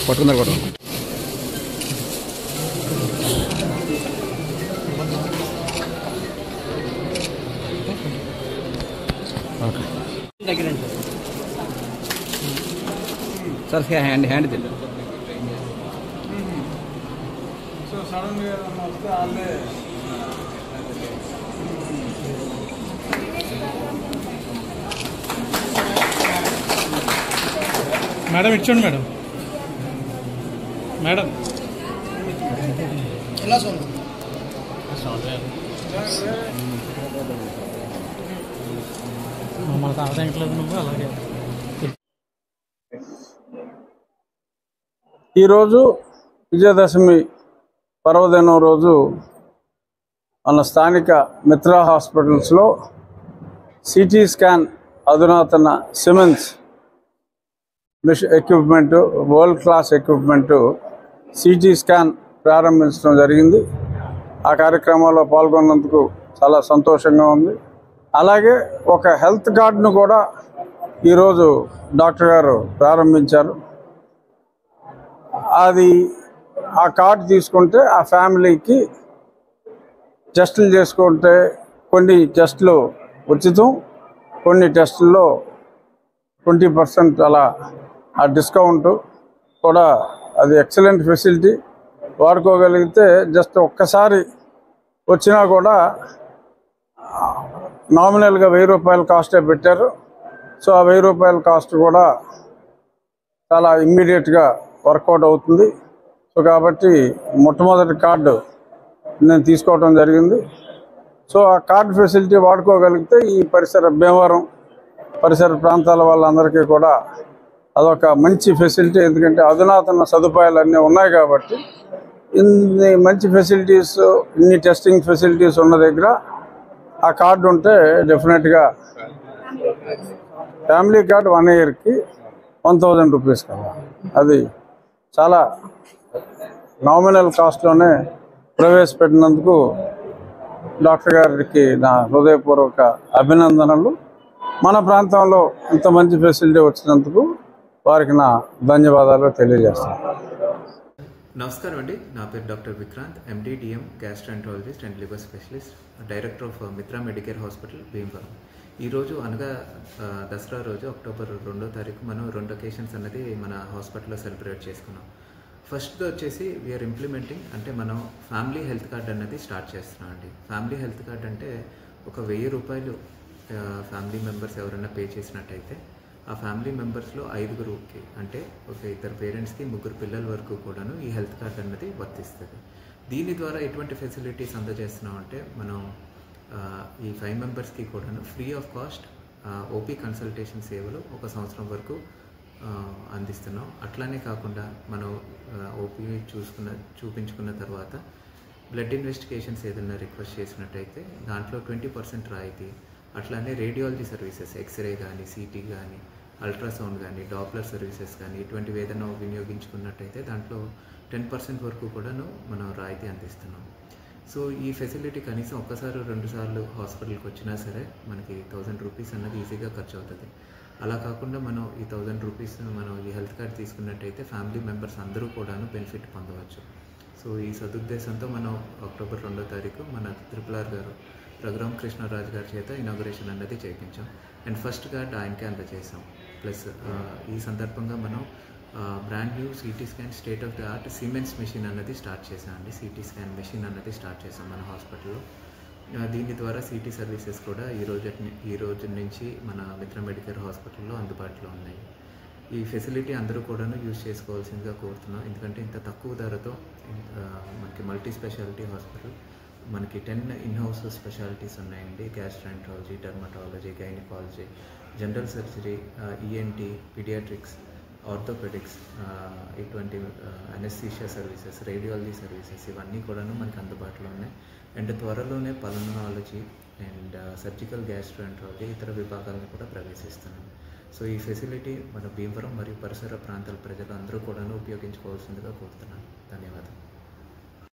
పట్టుకున్నారు కూడా sir hand hand తిండి సో సడన్గా వస్తే వాళ్ళే మేడం ఇచ్చండి మేడం మేడం ఎలా సౌండ్ మమ్మల్ని తాగట్లేదు నువ్వు అలాగే. ఈరోజు విజయదశమి పర్వదినం రోజు మన స్థానిక మిత్రా హాస్పిటల్స్లో సిటీ స్కాన్ అధునాతన siemens equipment world class equipment CT scan ప్రారంభించడం జరిగింది. ఆ కార్యక్రమంలో పాల్గొన్నందుకు చాలా సంతోషంగా ఉంది. అలాగే ఒక హెల్త్ కార్డును కూడా ఈరోజు డాక్టర్ గారు ప్రారంభించారు. అది ఆ కార్డు తీసుకుంటే ఆ ఫ్యామిలీకి టెస్టులు చేసుకుంటే కొన్ని టెస్టులు ఉచితం, కొన్ని టెస్టుల్లో 20% అలా ఆ డిస్కౌంట్ కూడా. అది ఎక్సలెంట్ ఫెసిలిటీ. వాడుకోగలిగితే జస్ట్ ఒక్కసారి వచ్చినా కూడా నామినల్గా 1000 రూపాయల కాస్టే పెట్టారు. సో ఆ 1000 రూపాయల కాస్ట్ కూడా చాలా ఇమ్మీడియట్గా వర్కౌట్ అవుతుంది. సో కాబట్టి మొట్టమొదటి కార్డు నేను తీసుకోవడం జరిగింది. సో ఆ కార్డు ఫెసిలిటీ వాడుకోగలిగితే ఈ భీమవరం పరిసర ప్రాంతాల వాళ్ళందరికీ కూడా అదొక మంచి ఫెసిలిటీ. ఎందుకంటే అధునాతన సదుపాయాలు అన్నీ ఉన్నాయి కాబట్టి ఇన్ని మంచి ఫెసిలిటీస్, ఇన్ని టెస్టింగ్ ఫెసిలిటీస్ ఉన్న దగ్గర ఆ కార్డు ఉంటే డెఫినెట్గా ఫ్యామిలీ కార్డు 1 ఇయర్కి 1000 రూపీస్ కదా. అది చాలా నామినల్ కాస్ట్లోనే ప్రవేశపెట్టినందుకు డాక్టర్ గారికి నా హృదయపూర్వక అభినందనలు. మన ప్రాంతంలో ఇంత మంచి ఫెసిలిటీ వచ్చినందుకు వారికి నా ధన్యవాదాలు తెలియజేస్తాను. నమస్కారం అండి. నా పేరు doctor Vikrant, MD DM gastroenterologist and liver specialist, director of Mitra Medicare hospital Bhimavaram. ఈరోజు అనగా దసరా రోజు అక్టోబర్ 2వ తారీఖు మనం 2 అకేషన్స్ అన్నది మన హాస్పిటల్లో సెలబ్రేట్ చేసుకున్నాం. ఫస్ట్గా వచ్చేసి వీఆర్ ఇంప్లిమెంటింగ్ అంటే మనం ఫ్యామిలీ హెల్త్ కార్డ్ అన్నది స్టార్ట్ చేస్తున్నాం అండి. ఫ్యామిలీ హెల్త్ కార్డ్ అంటే ఒక 1000 రూపాయలు ఫ్యామిలీ మెంబర్స్ ఎవరైనా పే చేసినట్టయితే ఆ ఫ్యామిలీ మెంబర్స్లో 5గురికి అంటే ఒక 2 పేరెంట్స్కి 3 పిల్లల వరకు కూడాను ఈ హెల్త్ కార్డ్ అన్నది వర్తిస్తుంది. దీని ద్వారా ఎటువంటి ఫెసిలిటీస్ అందజేస్తున్నాం అంటే మనం ఈ 5 మెంబర్స్కి కూడాను free of cost OP consultation సేవలు 1 సంవత్సరం వరకు అందిస్తున్నాం. అట్లానే కాకుండా మనం ఓపీ చూపించుకున్న తర్వాత బ్లడ్ ఇన్వెస్టిగేషన్స్ ఏదైనా రిక్వెస్ట్ చేసినట్టయితే దాంట్లో 20% రాయితీ. అట్లానే రేడియాలజీ సర్వీసెస్, ఎక్స్రే కానీ, సిటీ కానీ, అల్ట్రాసౌండ్ కానీ, డాప్లర్ సర్వీసెస్ కానీ ఇటువంటివి ఏదైనా వినియోగించుకున్నట్టయితే దాంట్లో 10% వరకు కూడాను మనం రాయితీ అందిస్తున్నాం. సో ఈ ఫెసిలిటీ కనీసం 1 సారి 2 సార్లు హాస్పిటల్కి వచ్చినా సరే మనకి 1000 రూపీస్ అన్నది ఈజీగా ఖర్చు అవుతుంది. అలా కాకుండా మనం ఈ 1000 రూపీస్ మనం ఈ హెల్త్ కార్డ్ తీసుకున్నట్టయితే ఫ్యామిలీ మెంబర్స్ అందరూ కూడాను బెనిఫిట్ పొందవచ్చు. సో ఈ సదుద్దేశంతో మనం అక్టోబర్ 2వ తారీఖు మన RRR గారు రఘురామ్ కృష్ణరాజు గారి చేత ఇనాగరేషన్ అన్నది చేయించాం. అండ్ ఫస్ట్ కార్డ్ ఆయనకే అందజేసాం. ప్లస్ ఈ సందర్భంగా మనం brand new CT scan state of the art siemens machine అన్నది స్టార్ట్ చేసామండి. సిటీ స్కాన్ మెషిన్ అన్నది స్టార్ట్ చేసాం మన హాస్పిటల్లో. దీని ద్వారా సిటీ సర్వీసెస్ కూడా ఈ రోజు నుంచి మన మిత్ర మెడికేర్ హాస్పిటల్లో అందుబాటులో ఉన్నాయి. ఈ ఫెసిలిటీ అందరూ కూడాను యూజ్ చేసుకోవాల్సిందిగా కోరుతున్నాం. ఎందుకంటే ఇంత తక్కువ ధరతో మనకి మల్టీ స్పెషాలిటీ హాస్పిటల్, మనకి 10 ఇన్-హౌస్ స్పెషాలిటీస్ ఉన్నాయండి. Gastroenterology, dermatology, gynaecology, general surgery, ENT, paediatrics, orthopaedics, ఇటువంటి అనెస్థీషియా సర్వీసెస్, రేడియాలజీ సర్వీసెస్ ఇవన్నీ కూడాను మనకి అందుబాటులో ఉన్నాయి. అండ్ త్వరలోనే పల్మనాలజీ అండ్ సర్జికల్ గ్యాస్ట్రాంట్రాలజీ ఇతర విభాగాలను కూడా ప్రవేశిస్తున్నాం. సో ఈ ఫెసిలిటీ మన భీమవరం మరియు పరిసర ప్రాంతాల ప్రజలు అందరూ కూడాను ఉపయోగించుకోవాల్సిందిగా కోరుతున్నాను. ధన్యవాదాలు.